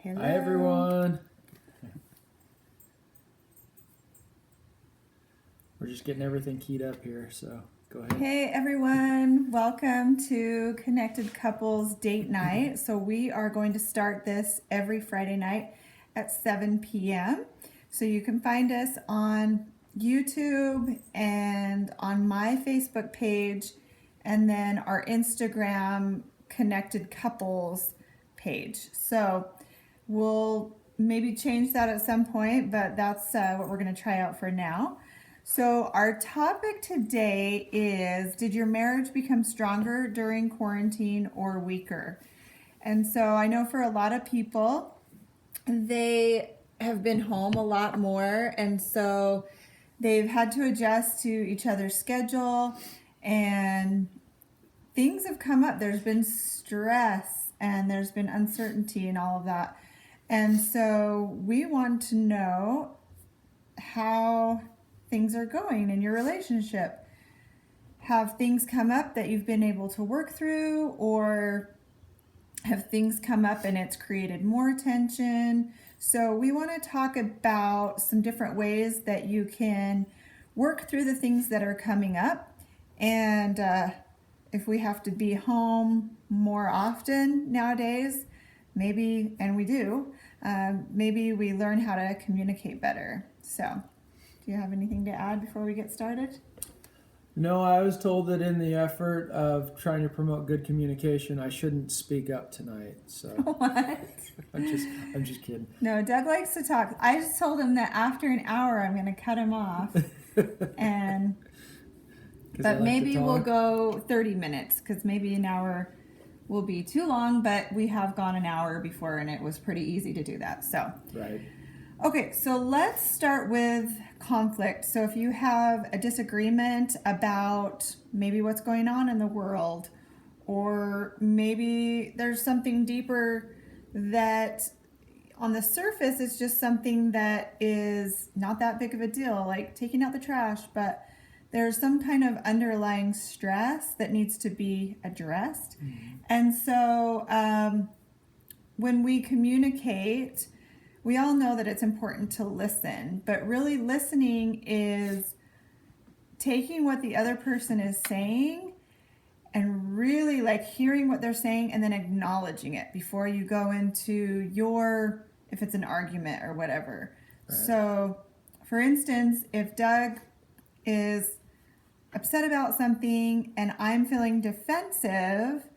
Hello. Hi, everyone. We're just getting everything keyed up here, so go ahead. Hey, everyone. Welcome to Connected Couples Date Night. So we are going to start this every Friday night at 7 p.m. So you can find us on YouTube and on my Facebook page, and then our Instagram Connected Couples page. So we'll maybe change that at some point, but that's what we're going to try out for now. So our topic today is, did your marriage become stronger during quarantine or weaker? And so I know for a lot of people, they have been home a lot more, and so they've had to adjust to each other's schedule, and things have come up. There's been stress and there's been uncertainty and all of that. And so we want to know how things are going in your relationship. Have things come up that you've been able to work through, or have things come up and it's created more tension? So we want to talk about some different ways that you can work through the things that are coming up. And if we have to be home more often nowadays, maybe, and we do, maybe we learn how to communicate better. So do you have anything to add before we get started? No, I was told that in the effort of trying to promote good communication, I shouldn't speak up tonight. So What? I'm just kidding. No, Doug likes to talk. I just told him that after an hour I'm going to cut him off, and but maybe we'll go 30 minutes because maybe an hour will be too long. But we have gone an hour before, and it was pretty easy to do that. So Right. okay, so let's start with conflict. So if you have a disagreement about maybe what's going on in the world, or maybe there's something deeper that on the surface is just something that is not that big of a deal, like taking out the trash, but there's some kind of underlying stress that needs to be addressed. Mm-hmm. And so when we communicate, we all know that it's important to listen, but really listening is taking what the other person is saying and really like hearing what they're saying and then acknowledging it before you go into if it's an argument or whatever. Right. So for instance, if Doug is upset about something and I'm feeling defensive,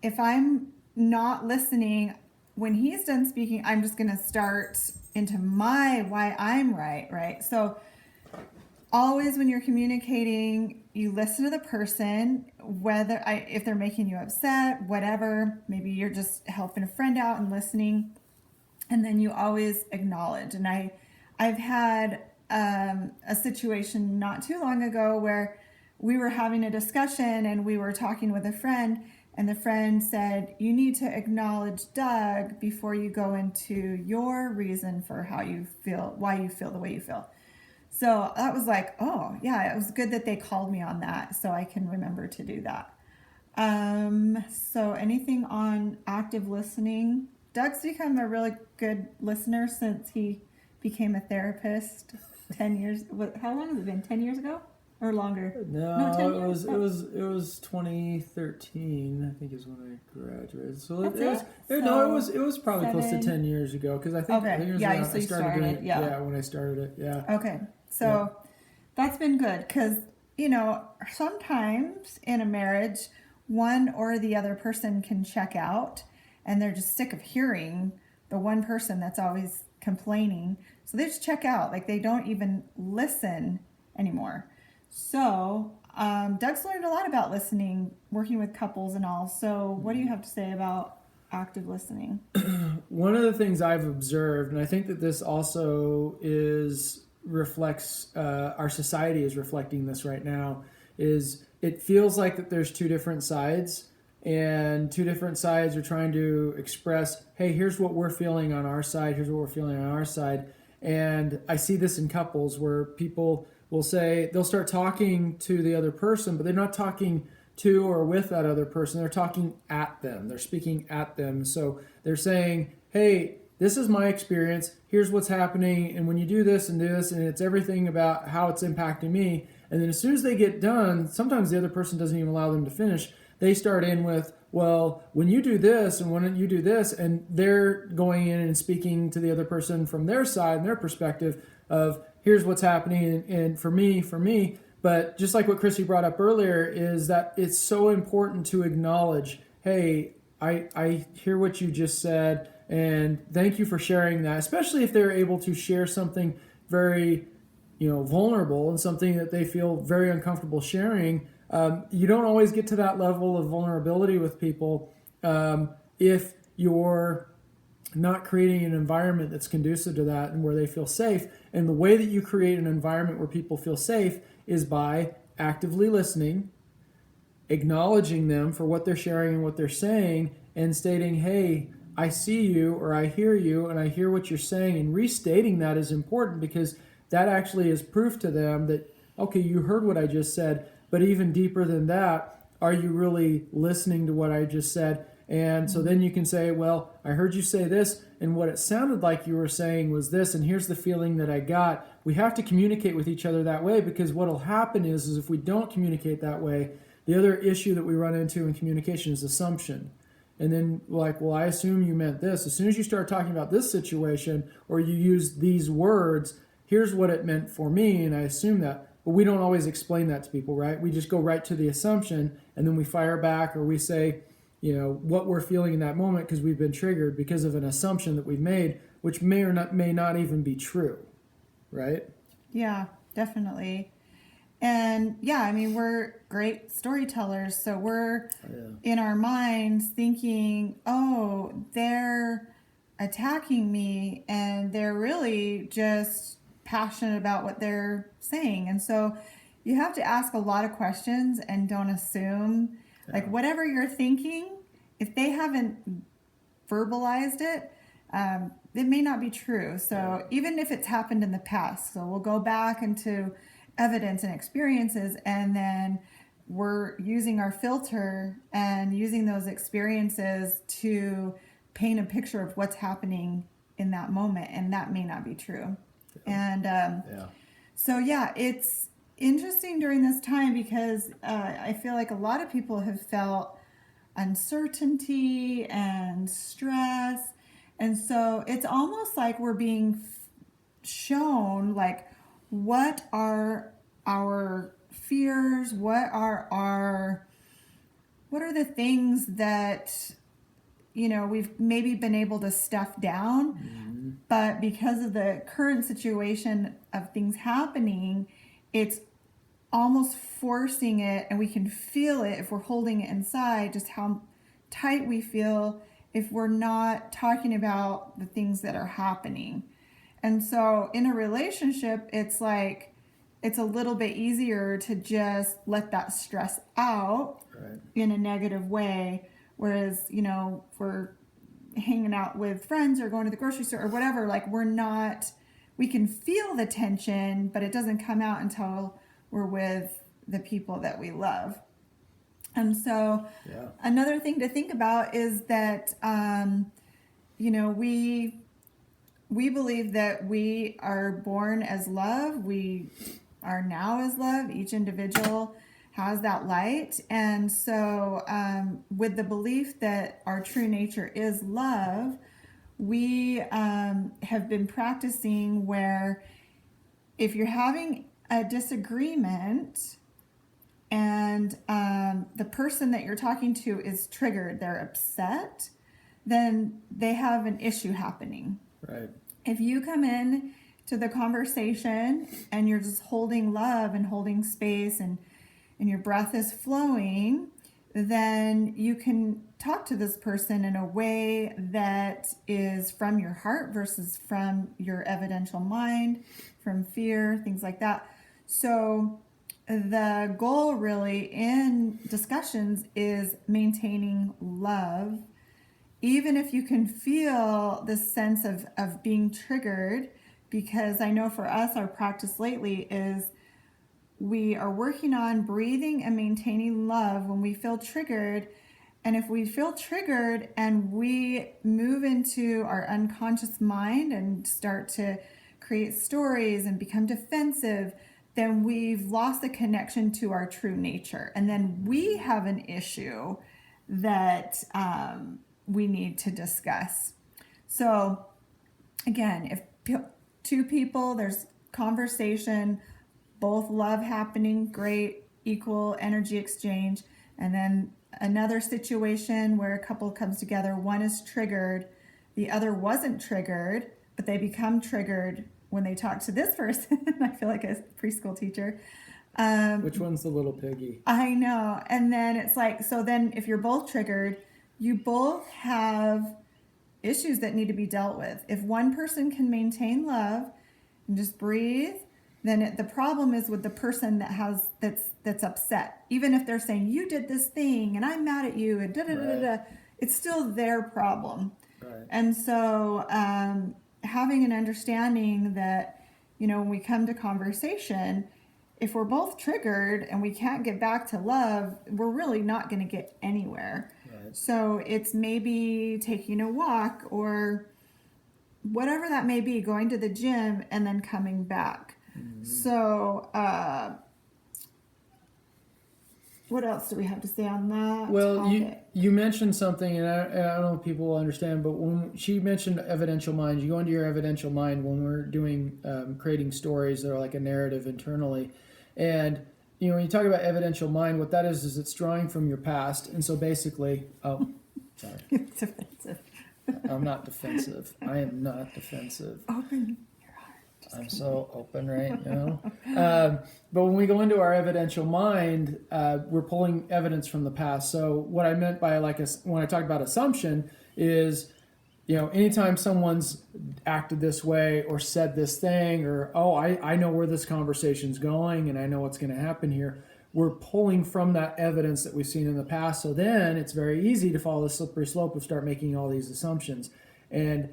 if I'm not listening, when he's done speaking, I'm just going to start into why I'm right? So always when you're communicating, you listen to the person, if they're making you upset, whatever, maybe you're just helping a friend out and listening, and then you always acknowledge. And I've had a situation not too long ago where we were having a discussion and we were talking with a friend, and the friend said, you need to acknowledge Doug before you go into your reason for why you feel the way you feel. So that was like, oh yeah, it was good that they called me on that so I can remember to do that. So anything on active listening? Doug's become a really good listener since he became a therapist 10 years. How long has it been? 10 years ago? Or longer? No, 10 years? It was 2013, I think is when I graduated. So it was probably close to 10 years ago, because I think okay. I started doing it. Yeah, when I started it. Yeah. Okay. So that's been good, because sometimes in a marriage, one or the other person can check out and they're just sick of hearing the one person that's always complaining. So they just check out, like they don't even listen anymore. So Doug's learned a lot about listening, working with couples and all. So what do you have to say about active listening? One of the things I've observed, and I think that this also reflects our society is reflecting this right now, is it feels like that there's two different sides, and two different sides are trying to express, hey, here's what we're feeling on our side, here's what we're feeling on our side. And I see this in couples where people will say, they'll start talking to the other person, but they're not talking to or with that other person. They're talking at them. They're speaking at them. So they're saying, hey, this is my experience, here's what's happening, and when you do this and it's everything about how it's impacting me. And then as soon as they get done, sometimes the other person doesn't even allow them to finish. They start in with, well, when you do this and when you do this, and they're going in and speaking to the other person from their side and their perspective of, here's what's happening, and for me. But just like what Chrissy brought up earlier, is that it's so important to acknowledge, hey, I hear what you just said, and thank you for sharing that, especially if they're able to share something very, vulnerable and something that they feel very uncomfortable sharing. You don't always get to that level of vulnerability with people if you're not creating an environment that's conducive to that and where they feel safe. And the way that you create an environment where people feel safe is by actively listening, acknowledging them for what they're sharing and what they're saying, and stating, hey, I see you, or I hear you, and I hear what you're saying, and restating that is important, because that actually is proof to them that, okay, you heard what I just said, but even deeper than that, are you really listening to what I just said? And so then you can say, well, I heard you say this, and what it sounded like you were saying was this, and here's the feeling that I got. We have to communicate with each other that way, because what will happen is if we don't communicate that way, the other issue that we run into in communication is assumption. And then, like, well, I assume you meant this. As soon as you start talking about this situation, or you use these words, here's what it meant for me, and I assume that. But we don't always explain that to people, right? We just go right to the assumption, and then we fire back, or we say, what we're feeling in that moment because we've been triggered because of an assumption that we've made, which may not even be true, right? Yeah, definitely. And yeah, I mean, we're great storytellers, so we're in our minds thinking, oh, they're attacking me, and they're really just passionate about what they're saying. And so you have to ask a lot of questions and don't assume. Like, whatever you're thinking, if they haven't verbalized it, it may not be true. So even if it's happened in the past, so we'll go back into evidence and experiences, and then we're using our filter and using those experiences to paint a picture of what's happening in that moment, and that may not be true. And so yeah, it's interesting during this time because I feel like a lot of people have felt uncertainty and stress, and so it's almost like we're being shown, like, what are our fears, what are the things that we've maybe been able to stuff down, but because of the current situation of things happening, it's almost forcing it, and we can feel it if we're holding it inside, just how tight we feel if we're not talking about the things that are happening. And so in a relationship, it's like it's a little bit easier to just let that stress out in a negative way, whereas if we're hanging out with friends or going to the grocery store or whatever, like, we can feel the tension, but it doesn't come out until we're with the people that we love. And so another thing to think about is that, we believe that we are born as love. We are now as love. Each individual has that light. And so with the belief that our true nature is love, we have been practicing where if you're having a disagreement and the person that you're talking to is triggered, they're upset, then they have an issue happening. Right. If you come in to the conversation and you're just holding love and holding space, and your breath is flowing, then you can talk to this person in a way that is from your heart versus from your evidential mind, from fear, things like that. So the goal really in discussions is maintaining love, even if you can feel this sense of being triggered, because I know for us, our practice lately is we are working on breathing and maintaining love when we feel triggered, And if we feel triggered and we move into our unconscious mind and start to create stories and become defensive, then we've lost the connection to our true nature. And then we have an issue that we need to discuss. So, again, if two people, there's conversation, both love happening, great, equal energy exchange, and then another situation where a couple comes together, one is triggered, the other wasn't triggered, but they become triggered when they talk to this person. I feel like a preschool teacher. Which one's the little piggy? I know. And then it's like, so then if you're both triggered, you both have issues that need to be dealt with. If one person can maintain love and just breathe, then the problem is with the person that's upset. Even if they're saying you did this thing and I'm mad at you and da da da da, it's still their problem. Right. And so having an understanding that, when we come to conversation, if we're both triggered and we can't get back to love, we're really not going to get anywhere. Right. So it's maybe taking a walk or whatever that may be, going to the gym and then coming back. Mm-hmm. So what else do we have to say on that? Well, topic? you mentioned something, and I don't know if people will understand, but when she mentioned evidential mind, you go into your evidential mind when we're doing creating stories that are like a narrative internally. And, when you talk about evidential mind, what that is it's drawing from your past. And so basically, sorry. It's offensive. I'm not defensive. I am not defensive. Open your heart. I'm so open right now. But when we go into our evidential mind, we're pulling evidence from the past. So what I meant by when I talk about assumption is, anytime someone's acted this way or said this thing or, I know where this conversation's going and I know what's going to happen here, we're pulling from that evidence that we've seen in the past. So then it's very easy to follow the slippery slope of start making all these assumptions. And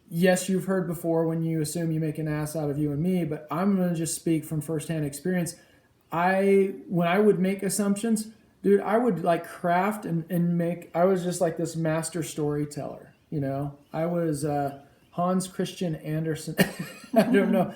yes, you've heard before when you assume you make an ass out of you and me, but I'm going to just speak from firsthand experience. When I would make assumptions, dude, I would craft and make, I was just like this master storyteller, I was Hans Christian Andersen. I don't know.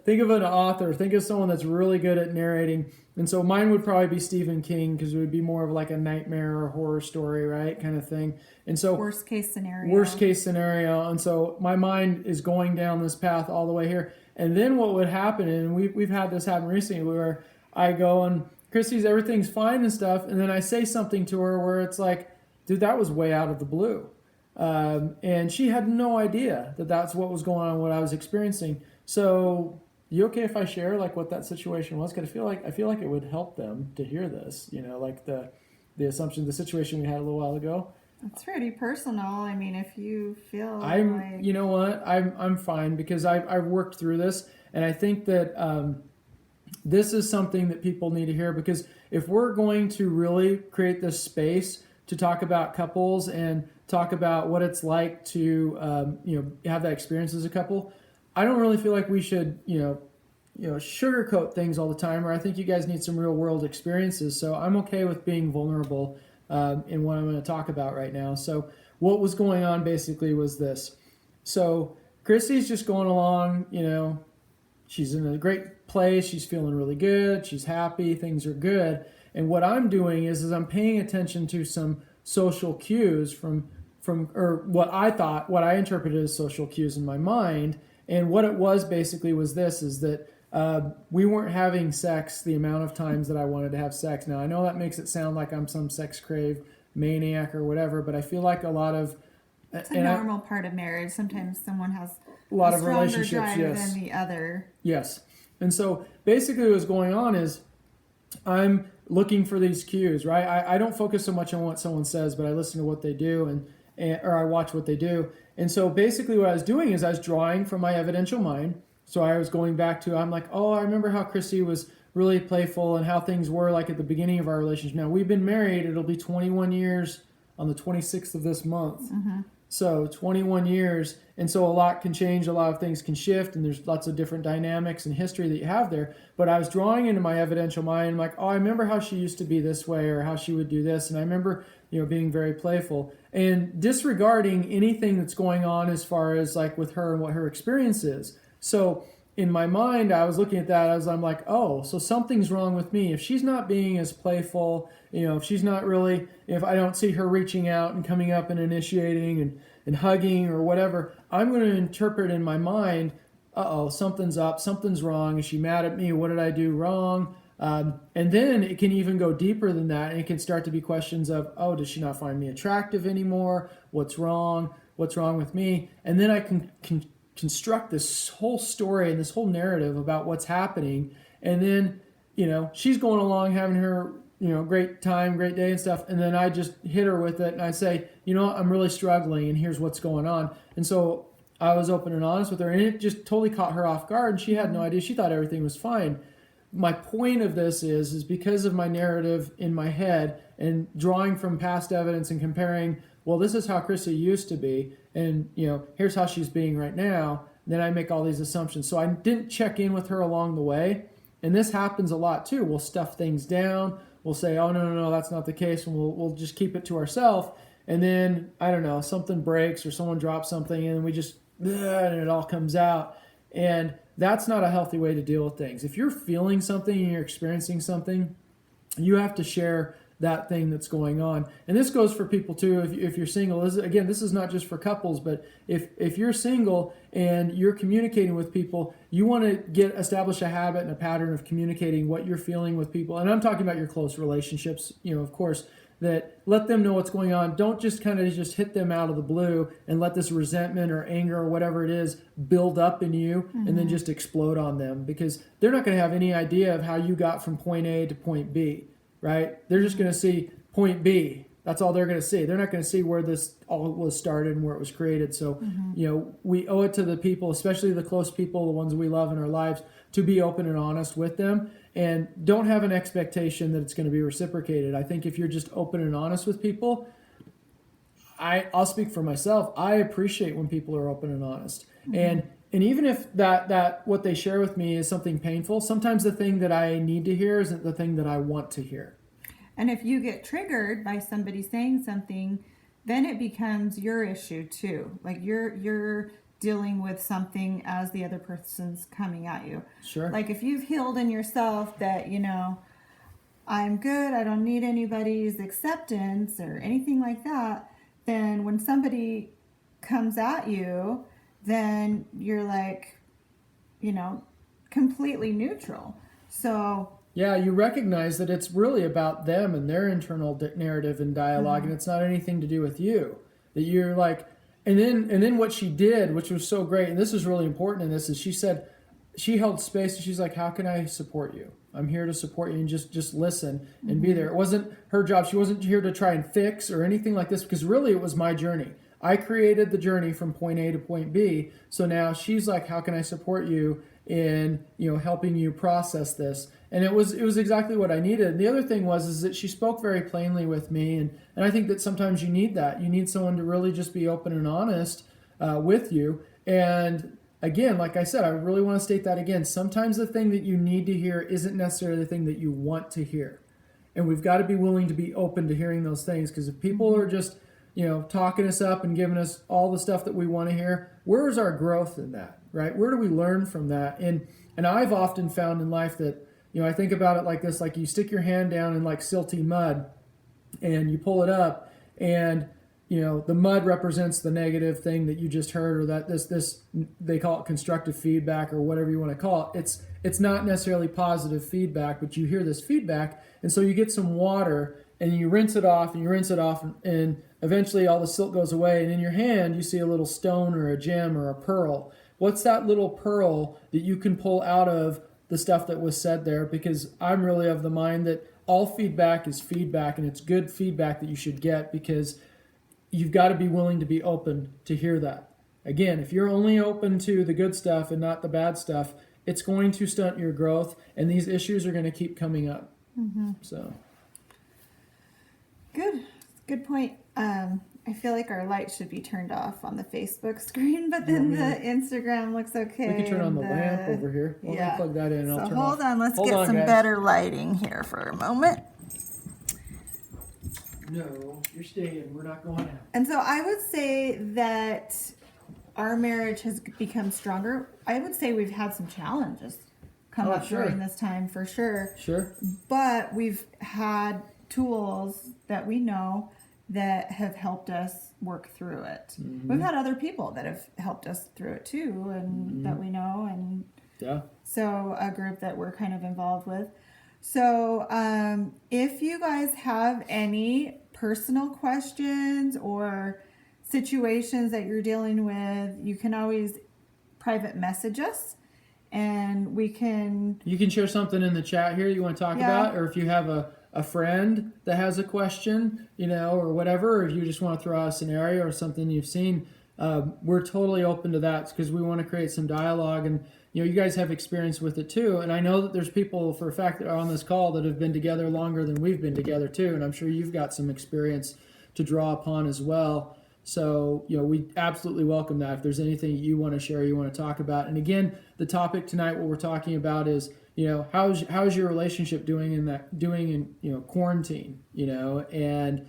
Think of an author, think of someone that's really good at narrating. And so mine would probably be Stephen King because it would be more of like a nightmare or horror story, right? Kind of thing. And so worst case scenario. And so my mind is going down this path all the way here. And then what would happen, and we've had this happen recently where I go and Christy's, everything's fine and stuff. And then I say something to her where it's like, dude, that was way out of the blue. And she had no idea that that's what was going on, what I was experiencing. So you okay if I share what that situation was? Because I feel like it would help them to hear this, the assumption, the situation we had a little while ago. It's pretty personal. I mean, if you feel you know what, I'm fine because I've worked through this, and I think that this is something that people need to hear, because if we're going to really create this space to talk about couples and talk about what it's like to have that experience as a couple, I don't really feel like we should sugarcoat things all the time, or I think you guys need some real world experiences. So I'm okay with being vulnerable in what I'm going to talk about right now. So what was going on basically was this. So Christy's just going along, she's in a great place, she's feeling really good, she's happy, things are good. And what I'm doing is I'm paying attention to some social cues from what I interpreted as social cues in my mind. And what it was basically was that we weren't having sex the amount of times that I wanted to have sex. Now, I know that makes it sound like I'm some sex crave maniac or whatever, but I feel like a lot of... It's a normal part of marriage. Sometimes someone has a lot of stronger relationships, drive yes, than the other. Yes. And so basically what's going on is I'm looking for these cues, right? I don't focus so much on what someone says, but I listen to what they do or I watch what they do. And so basically what I was doing is I was drawing from my evidential mind. So I was going back to, I'm like, I remember how Christy was really playful and how things were like at the beginning of our relationship. Now, we've been married, it'll be 21 years on the 26th of this month. Mm-hmm. So 21 years. And so a lot can change, a lot of things can shift, and there's lots of different dynamics and history that you have there. But I was drawing into my evidential mind, like, I remember how she used to be this way or how she would do this. And I remember, being very playful and disregarding anything that's going on as far as like with her and what her experience is. So in my mind, I was looking at that as I'm like, oh, so something's wrong with me. If she's not being as playful, if she's not really, if I don't see her reaching out and coming up and initiating and hugging or whatever, I'm going to interpret in my mind, uh-oh, something's up, something's wrong. Is she mad at me? What did I do wrong? And then it can even go deeper than that. And it can start to be questions of, oh, does she not find me attractive anymore? What's wrong? What's wrong with me? And then I can construct this whole story and this whole narrative about what's happening. And then, she's going along having her, great time, great day and stuff. And then I just hit her with it and I say, I'm really struggling and here's what's going on. And so I was open and honest with her and it just totally caught her off guard and she had no idea. She thought everything was fine. My point of this is because of my narrative in my head and drawing from past evidence and comparing, well, this is how Chrissy used to be, and here's how she's being right now. Then I make all these assumptions. So I didn't check in with her along the way, and this happens a lot too. We'll stuff things down. We'll say, oh no, that's not the case, and we'll just keep it to ourselves. And then I don't know, something breaks or someone drops something, and we just and it all comes out. And that's not a healthy way to deal with things. If you're feeling something and you're experiencing something, you have to share that thing that's going on. And this goes for people too. If you're single, this is not just for couples, but if you're single and you're communicating with people, you want to establish a habit and a pattern of communicating what you're feeling with people. And I'm talking about your close relationships, of course, that let them know what's going on. Don't just kind of just hit them out of the blue and let this resentment or anger or whatever it is build up in you and then just explode on them, because they're not going to have any idea of how you got from point A to point B, right? They're just going to see point B. That's all they're going to see. They're not going to see where this all was started and where it was created. So, we owe it to the people, especially the close people, the ones we love in our lives, to be open and honest with them. And don't have an expectation that it's going to be reciprocated. I think if you're just open and honest with people, I'll speak for myself. I appreciate when people are open and honest. And even if that what they share with me is something painful, sometimes the thing that I need to hear isn't the thing that I want to hear. And if you get triggered by somebody saying something, then it becomes your issue too. Like you're dealing with something as the other person's coming at you. Sure. Like if you've healed in yourself that, I'm good, I don't need anybody's acceptance or anything like that, then when somebody comes at you, then you're like, completely neutral. So yeah, you recognize that it's really about them and their internal narrative and dialogue, and it's not anything to do with you. That you're like, and then what she did, which was so great, and this is really important in this, is she said, she held space and she's like, how can I support you? I'm here to support you and just listen and be there. It wasn't her job. She wasn't here to try and fix or anything like this, because really it was my journey. I created the journey from point A to point B. So now she's like, how can I support you in, helping you process this? And it was exactly what I needed. And the other thing is that she spoke very plainly with me. And I think that sometimes you need that. You need someone to really just be open and honest with you. And again, like I said, I really want to state that again. Sometimes the thing that you need to hear isn't necessarily the thing that you want to hear. And we've got to be willing to be open to hearing those things, because if people are just, talking us up and giving us all the stuff that we want to hear, where's our growth in that, right? Where do we learn from that? And I've often found in life that, I think about it like this, like you stick your hand down in like silty mud and you pull it up, and the mud represents the negative thing that you just heard, or that this they call it constructive feedback or whatever you want to call it. It's not necessarily positive feedback, but you hear this feedback, and so you get some water and you rinse it off and eventually all the silt goes away, and in your hand you see a little stone or a gem or a pearl. What's that little pearl that you can pull out of the stuff that was said there? Because I'm really of the mind that all feedback is feedback, and it's good feedback that you should get, because you've got to be willing to be open to hear that. Again, if you're only open to the good stuff and not the bad stuff, it's going to stunt your growth, and these issues are going to keep coming up. So good point. I feel like our light should be turned off on the Facebook screen, but then the Instagram looks okay. We can turn on the lamp over here. We'll plug that in. And I'll turn hold off. on, let's get some better lighting here for a moment. No, you're staying. We're not going out. And so I would say that our marriage has become stronger. I would say we've had some challenges come up Sure. during this time for sure. Sure. But we've had tools that we know that have helped us work through it. We've had other people that have helped us through it too, and that we know, and Yeah. so a group that we're kind of involved with. So if you guys have any personal questions or situations that you're dealing with, you can always private message us, and we can. You can share something in the chat here you want to talk Yeah. about, or if you have a friend that has a question, or whatever, or if you just want to throw out a scenario or something you've seen, we're totally open to that because we want to create some dialogue. And, you guys have experience with it too. And I know that there's people for a fact that are on this call that have been together longer than we've been together too. And I'm sure you've got some experience to draw upon as well. So, we absolutely welcome that. If there's anything you want to share, you want to talk about. And again, the topic tonight, what we're talking about is, how's your relationship doing in quarantine, and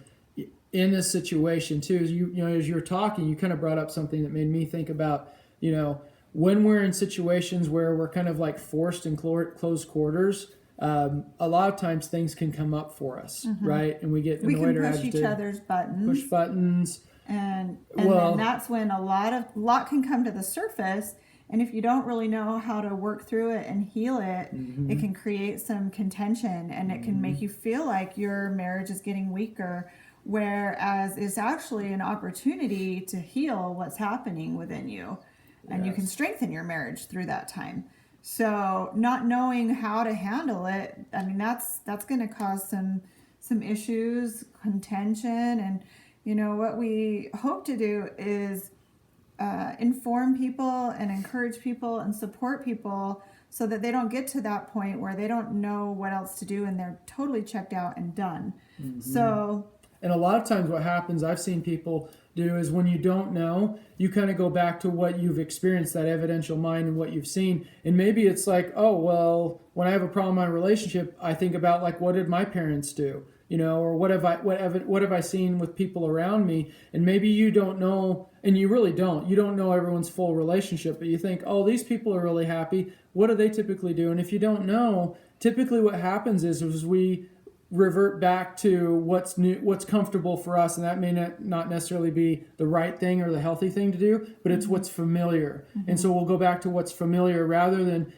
in this situation too, as you're talking, you kind of brought up something that made me think about, when we're in situations where we're kind of like forced in close quarters, a lot of times things can come up for us, right? And we get We annoyed can or push agitated. each other's buttons. Push buttons. And Well- then that's when a lot can come to the surface. And if you don't really know how to work through it and heal it, it can create some contention, and it can make you feel like your marriage is getting weaker. Whereas it's actually an opportunity to heal what's happening within you. And you can Yes. strengthen your marriage through that time. So not knowing how to handle it, I mean, that's going to cause some issues, contention, and what we hope to do is inform people and encourage people and support people so that they don't get to that point where they don't know what else to do and they're totally checked out and done. So And a lot of times what happens, I've seen people do, is when you don't know, you kind of go back to what you've experienced, that evidential mind and what you've seen. And maybe it's like, oh, well, when I have a problem in my relationship, I think about like, what did my parents do? Or what have I seen with people around me? And maybe you don't know, and you really don't. You don't know everyone's full relationship, but you think, oh, these people are really happy. What do they typically do? And if you don't know, typically what happens is we revert back to what's new, what's comfortable for us, and that may not necessarily be the right thing or the healthy thing to do, but it's what's familiar. And so we'll go back to what's familiar rather than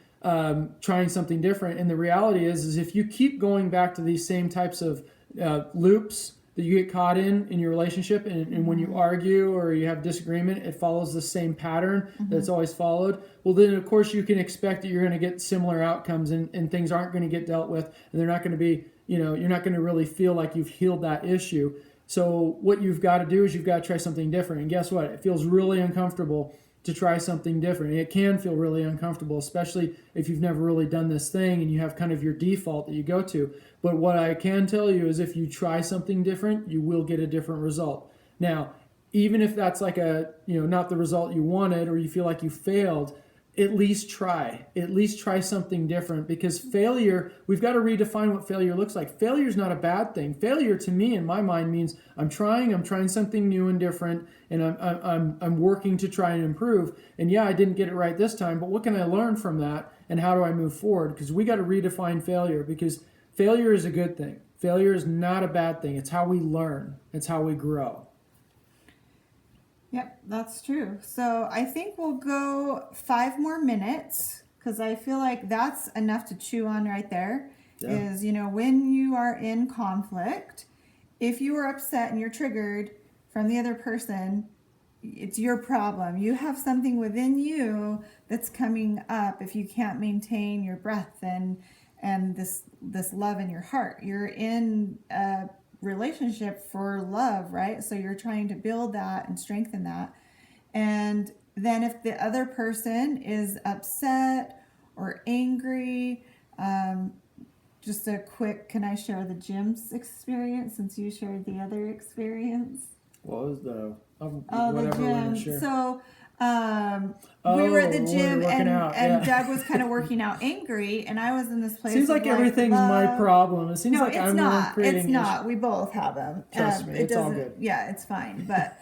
trying something different. And the reality is if you keep going back to these same types of loops that you get caught in your relationship, and when you argue or you have disagreement, it follows the same pattern that's always followed. Well, then of course you can expect that you're going to get similar outcomes, and things aren't going to get dealt with, and they're not going to be, you're not going to really feel like you've healed that issue. So what you've got to do is you've got to try something different. And guess what? It feels really uncomfortable to try something different. It can feel really uncomfortable, especially if you've never really done this thing and you have kind of your default that you go to. But what I can tell you is if you try something different, you will get a different result. Now, even if that's like not the result you wanted, or you feel like you failed, at least try something different, because failure, we've got to redefine what failure looks like. Failure is not a bad thing. Failure to me, in my mind, means I'm trying something new and different, and I'm working to try and improve. And yeah, I didn't get it right this time, but what can I learn from that, and how do I move forward? Because we got to redefine failure, because failure is a good thing. Failure is not a bad thing. It's how we learn. It's how we grow. Yep, that's true. So I think we'll go 5 more minutes, because I feel like that's enough to chew on right there. Yeah. Is, when you are in conflict, if you are upset and you're triggered from the other person, it's your problem. You have something within you that's coming up if you can't maintain your breath and this love in your heart. You're in a relationship for love, right? So you're trying to build that and strengthen that. And then if the other person is upset or angry, just a quick, can I share the Jim's experience since you shared the other experience? What was the Oh, whatever the we're gonna gym. share? So We were at the when we gym, were working out, and yeah. Doug was kind of working out angry, and I was in this place. Seems of like everything's my love. problem. It seems No, like it's I'm the one not. creating It's not. We both have them. Trust me, it it's all doesn't- good. Yeah, it's fine. But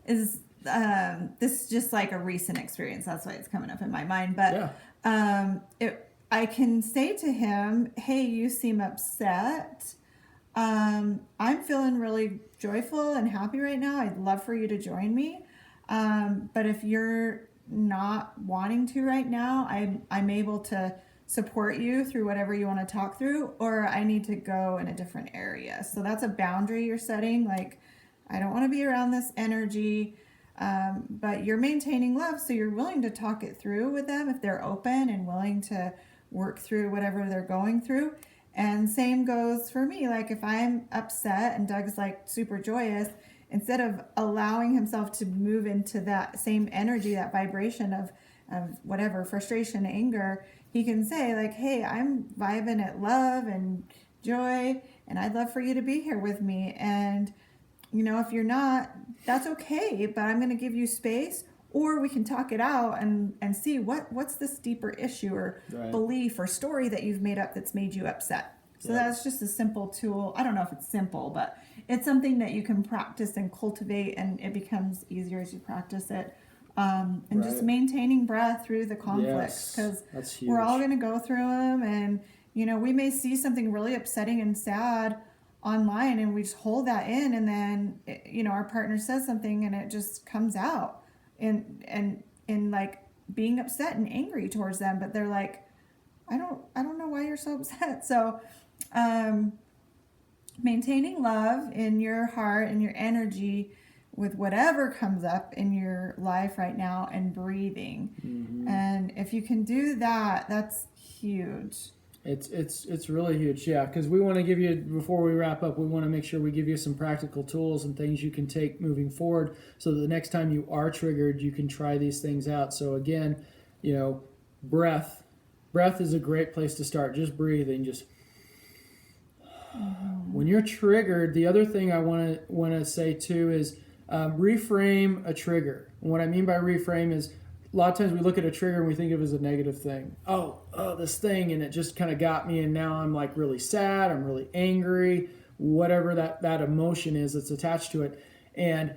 is this is just like a recent experience? That's why it's coming up in my mind. But I can say to him, "Hey, you seem upset. I'm feeling really joyful and happy right now. I'd love for you to join me. But if you're not wanting to right now, I'm able to support you through whatever you want to talk through, or I need to go in a different area." So that's a boundary you're setting. Like, I don't want to be around this energy, but you're maintaining love, so you're willing to talk it through with them if they're open and willing to work through whatever they're going through. And same goes for me. Like, if I'm upset and Doug's like super joyous, instead of allowing himself to move into that same energy, that vibration of whatever, frustration, anger, he can say like, "Hey, I'm vibing at love and joy, and I'd love for you to be here with me. And if you're not, that's okay, but I'm going to give you space, or we can talk it out and see what's this deeper issue or Right. belief or story that you've made up that's made you upset." So Yeah. that's just a simple tool. I don't know if it's simple, but it's something that you can practice and cultivate, and it becomes easier as you practice it. And just Right. maintaining breath through the conflicts, Yes, because that's huge. we're all going to go through them. And we may see something really upsetting and sad online, and we just hold that in, and then our partner says something and it just comes out and like being upset and angry towards them, but they're like, I don't know why you're so upset. So maintaining love in your heart and your energy with whatever comes up in your life right now, and breathing. And if you can do that, that's huge. It's really huge, yeah, because we want to give you, before we wrap up, we want to make sure we give you some practical tools and things you can take moving forward, so that the next time you are triggered, you can try these things out. So again, breath is a great place to start. Just breathing, just when you're triggered. The other thing I want to say too is reframe a trigger. And what I mean by reframe is, a lot of times we look at a trigger and we think of it as a negative thing. Oh, this thing, and it just kind of got me, and now I'm like really sad, I'm really angry, whatever that emotion is that's attached to it. And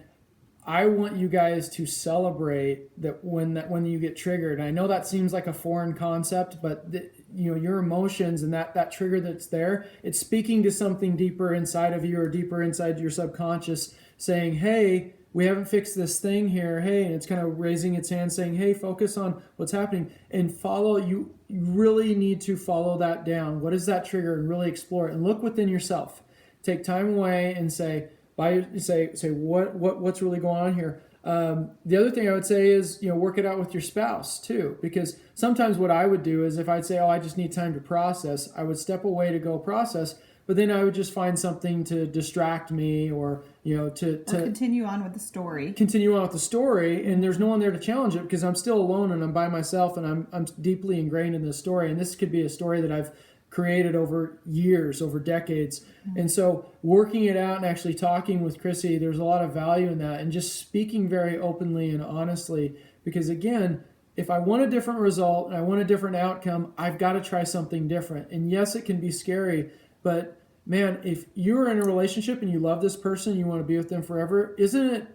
I want you guys to celebrate that when you get triggered. And I know that seems like a foreign concept, but your emotions and that trigger that's there, it's speaking to something deeper inside of you, or deeper inside your subconscious, saying, "Hey, we haven't fixed this thing here. Hey," and it's kind of raising its hand saying, "Hey, focus on what's happening and follow." You really need to follow that down. What is that trigger? And really explore it and look within yourself. Take time away and say what's really going on here. The other thing I would say is, work it out with your spouse too, because sometimes what I would do is, if I'd say, "Oh, I just need time to process," I would step away to go process. But then I would just find something to distract me, or to continue on with the story. Continue on with the story, and there's no one there to challenge it, because I'm still alone and I'm by myself, and I'm deeply ingrained in this story. And this could be a story that I've created over years, over decades. Mm-hmm. And so working it out and actually talking with Chrissy, there's a lot of value in that, and just speaking very openly and honestly, because again, if I want a different result and I want a different outcome, I've got to try something different. And yes, it can be scary. But man, if you're in a relationship and you love this person, you want to be with them forever, isn't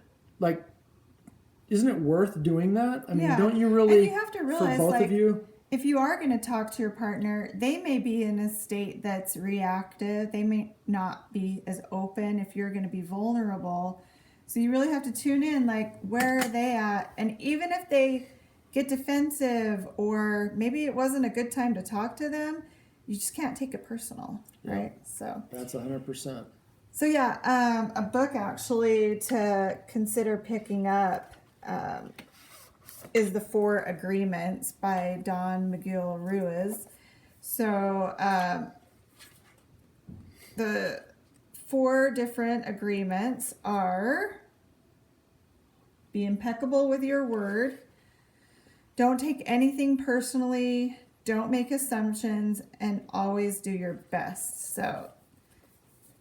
it worth doing that? I mean, don't you really? And you have to realize, for both of you, if you are going to talk to your partner, they may be in a state that's reactive. They may not be as open if you're going to be vulnerable. So you really have to tune in, like, where are they at? And even if they get defensive, or maybe it wasn't a good time to talk to them, you just can't take it personal, right? So that's 100%. So yeah, a book actually to consider picking up is The 4 Agreements by Don Miguel Ruiz. So the 4 different agreements are: be impeccable with your word, don't take anything personally, don't make assumptions, and always do your best. So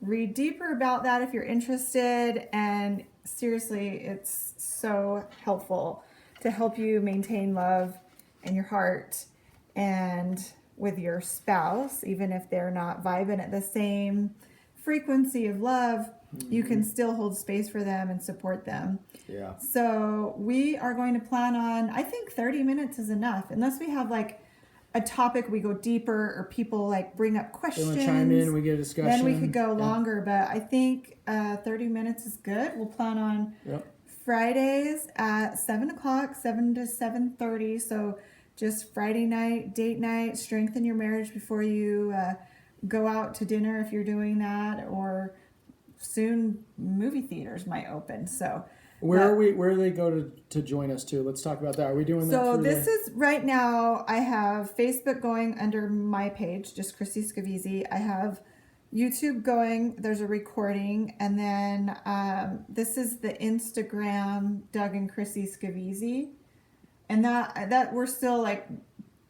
read deeper about that if you're interested, and seriously, it's so helpful. to help you maintain love in your heart and with your spouse, even if they're not vibing at the same frequency of love, you can still hold space for them and support them. Yeah. So we are going to plan on, I think 30 minutes is enough, unless we have like a topic we go deeper or people like bring up They questions. want to chime in, we get a discussion. Then we could go Yeah. longer, but I think 30 minutes is good. We'll plan on Yep. Fridays at 7 o'clock, 7 to 7:30. So just Friday night, date night, strengthen your marriage before you go out to dinner if you're doing that, or soon movie theaters might open. So Where do they go to join us to? Let's talk about that. Are we doing that so through this is right now. I have Facebook going under my page, just Chrissy Scavizzi. I have YouTube going. There's a recording, and then this is the Instagram, Doug and Chrissy Scavizzi, and that we're still like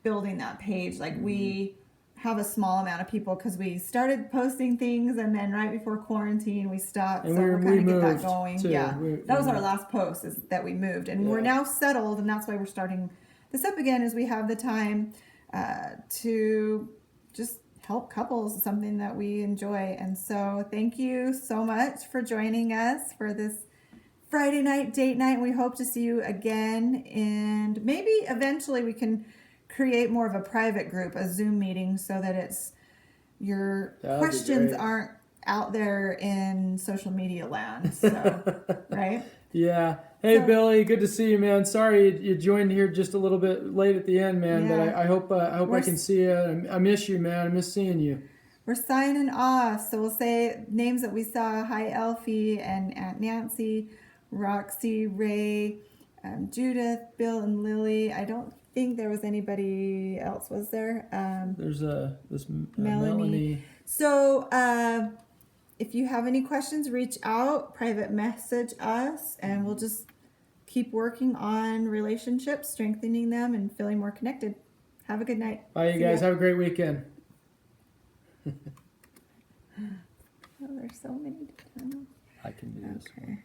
building that page. Like we have a small amount of people because we started posting things, and then right before quarantine we stopped. And so we we're kind of get that moved, going. too. Yeah, We that was our moved. last post, is that we moved, and we're Yeah. now settled, and that's why we're starting this up again. Is we have the time to just help couples, is something that we enjoy. And so thank you so much for joining us for this Friday night date night. We hope to see you again, and maybe eventually we can create more of a private group, a Zoom meeting, so that it's your That'd be questions great. aren't out there in social media land. So, right? Yeah. Hey, So- Billy, good to see you, man. Sorry you joined here just a little bit late at the end, man. But Yeah. I hope I We're can see you. I miss you, man. I miss seeing you. We're signing off. So we'll say names that we saw. Hi, Elfie and Aunt Nancy, Roxy, Ray, Judith, Bill, and Lily. I don't think there was anybody else, was there? There's this Melanie. Melanie. So if you have any questions, reach out, private message us, and we'll just keep working on relationships, strengthening them, and feeling more connected. Have a good night. Bye, you See guys. ya. Have a great weekend. Oh, there's so many to turn on. I can do this. Okay.